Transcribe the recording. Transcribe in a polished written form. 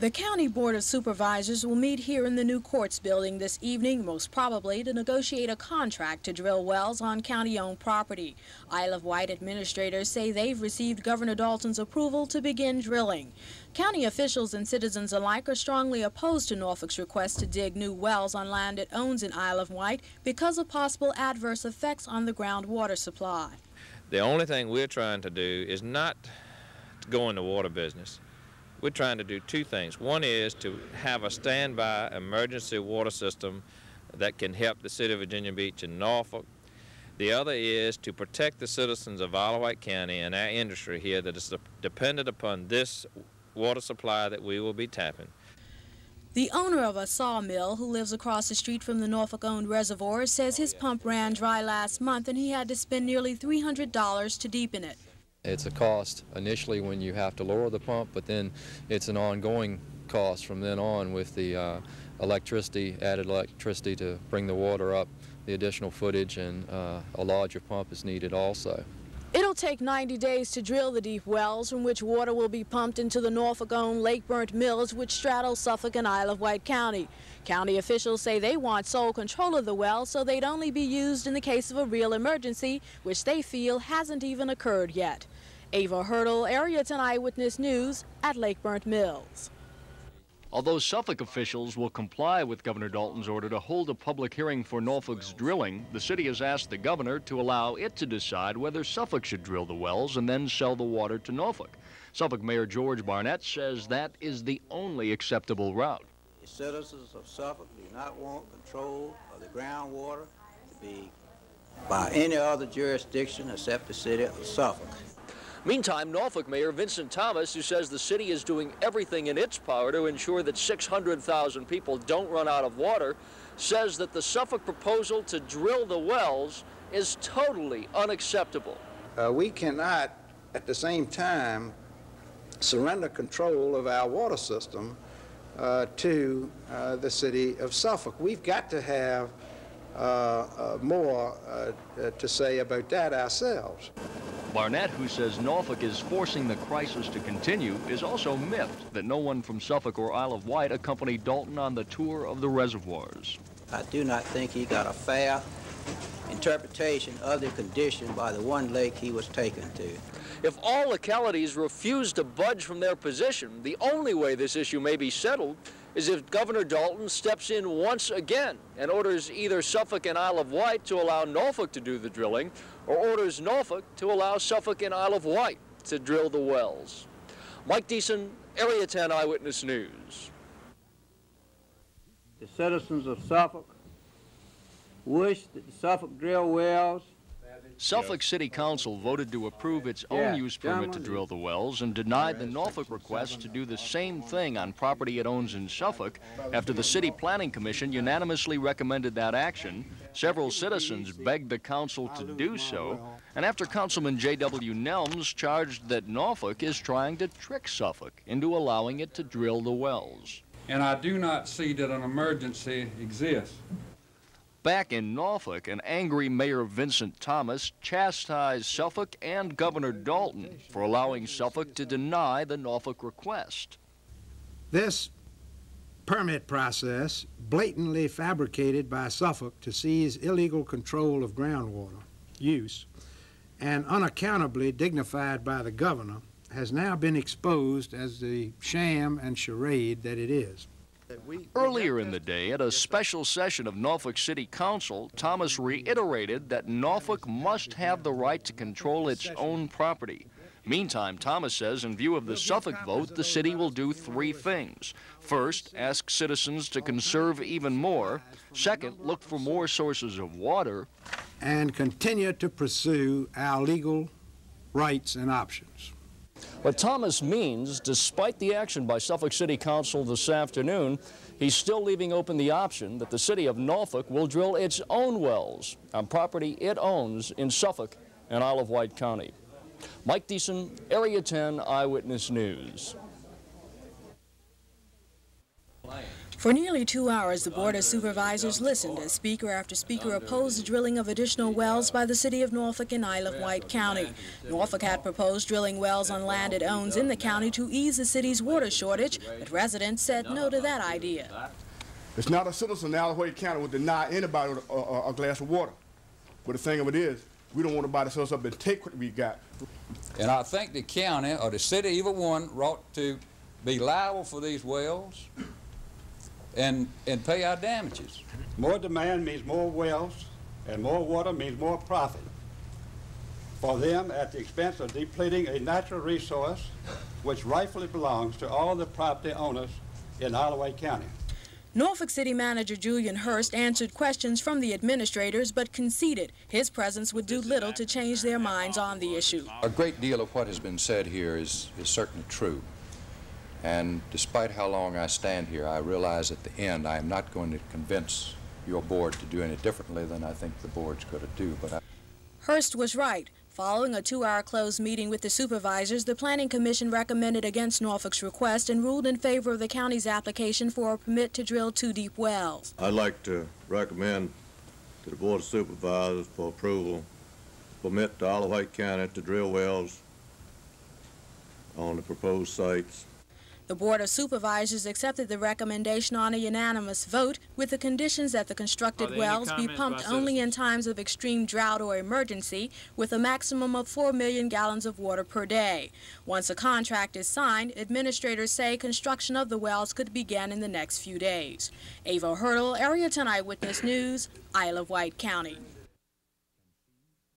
The County Board of Supervisors will meet here in the new courts building this evening, most probably to negotiate a contract to drill wells on county-owned property. Isle of Wight administrators say they've received Governor Dalton's approval to begin drilling. County officials and citizens alike are strongly opposed to Norfolk's request to dig new wells on land it owns in Isle of Wight because of possible adverse effects on the groundwater supply. The only thing we're trying to do is not to go in the water business. We're trying to do two things. One is to have a standby emergency water system that can help the city of Virginia Beach and Norfolk. The other is to protect the citizens of Isle of Wight County and our industry here that is dependent upon this water supply that we will be tapping. The owner of a sawmill who lives across the street from the Norfolk-owned reservoir says his pump ran dry last month and he had to spend nearly $300 to deepen it. It's a cost initially when you have to lower the pump, but then it's an ongoing cost from then on with the added electricity to bring the water up, the additional footage, and a larger pump is needed also. It'll take 90 days to drill the deep wells from which water will be pumped into the Norfolk-owned Lake Burnt Mills, which straddle Suffolk and Isle of Wight County. County officials say they want sole control of the wells so they'd only be used in the case of a real emergency, which they feel hasn't even occurred yet. Ava Hurdle, Area 10 Eyewitness News at Lake Burnt Mills. Although Suffolk officials will comply with Governor Dalton's order to hold a public hearing for Norfolk's drilling, the city has asked the governor to allow it to decide whether Suffolk should drill the wells and then sell the water to Norfolk. Suffolk Mayor George Barnett says that is the only acceptable route. The citizens of Suffolk do not want control of the groundwater to be by any other jurisdiction except the city of Suffolk. Meantime, Norfolk Mayor Vincent Thomas, who says the city is doing everything in its power to ensure that 600,000 people don't run out of water, says that the Suffolk proposal to drill the wells is totally unacceptable. We cannot, at the same time, surrender control of our water system to the city of Suffolk. We've got to have more to say about that ourselves. Barnett, who says Norfolk is forcing the crisis to continue, is also miffed that no one from Suffolk or Isle of Wight accompanied Dalton on the tour of the reservoirs. I do not think he got a fair interpretation of the condition by the one lake he was taken to. If all localities refuse to budge from their position, the only way this issue may be settled is if Governor Dalton steps in once again and orders either Suffolk and Isle of Wight to allow Norfolk to do the drilling, or orders Norfolk to allow Suffolk and Isle of Wight to drill the wells. Mike Deason, Area 10 Eyewitness News. The citizens of Suffolk wish that the Suffolk drill wells. Suffolk City Council voted to approve its own use permit to drill the wells and denied the Norfolk request to do the same thing on property it owns in Suffolk after the City Planning Commission unanimously recommended that action. Several citizens begged the council to do so, and after Councilman J.W. Nelms charged that Norfolk is trying to trick Suffolk into allowing it to drill the wells. And I do not see that an emergency exists. Back in Norfolk, an angry Mayor Vincent Thomas chastised Suffolk and Governor Dalton for allowing Suffolk to deny the Norfolk request. This permit process, blatantly fabricated by Suffolk to seize illegal control of groundwater use and unaccountably dignified by the governor, has now been exposed as the sham and charade that it is. Earlier in the day, at a special session of Norfolk City Council, Thomas reiterated that Norfolk must have the right to control its own property. Meantime, Thomas says in view of the Suffolk vote, the city will do three things. First, ask citizens to conserve even more. Second, look for more sources of water. And continue to pursue our legal rights and options. What Thomas means, despite the action by Suffolk City Council this afternoon, he's still leaving open the option that the city of Norfolk will drill its own wells on property it owns in Suffolk and Isle of Wight County. Mike Deason, Area 10 Eyewitness News. For nearly 2 hours, the Board of Supervisors listened as speaker after speaker opposed the drilling of additional wells by the city of Norfolk and Isle of Wight County. Norfolk had proposed drilling wells on land it owns in the county to ease the city's water shortage, but residents said no to that idea. It's not a citizen in Isle of Wight County would deny anybody a glass of water. But the thing of it is, we don't want nobody to set us up and take what we got. And I think the county or the city, either one, ought to be liable for these wells and pay our damages. More demand means more wells, and more water means more profit for them at the expense of depleting a natural resource which rightfully belongs to all the property owners in Isle of Wight County. Norfolk City Manager Julian Hurst answered questions from the administrators but conceded his presence would do little to change their minds on the issue. A great deal of what has been said here is certainly true. And despite how long I stand here, I realize at the end I am not going to convince your board to do any differently than I think the board's going to do. Hurst was right. Following a 2-hour closed meeting with the supervisors, the Planning Commission recommended against Norfolk's request and ruled in favor of the county's application for a permit to drill 2 deep wells. I'd like to recommend to the Board of Supervisors for approval, permit to Isle of Wight County to drill wells on the proposed sites. The Board of Supervisors accepted the recommendation on a unanimous vote with the conditions that the constructed wells be pumped only in times of extreme drought or emergency with a maximum of 4 million gallons of water per day. Once a contract is signed, administrators say construction of the wells could begin in the next few days. Ava Hurdle, Area 10 Eyewitness News, Isle of Wight County.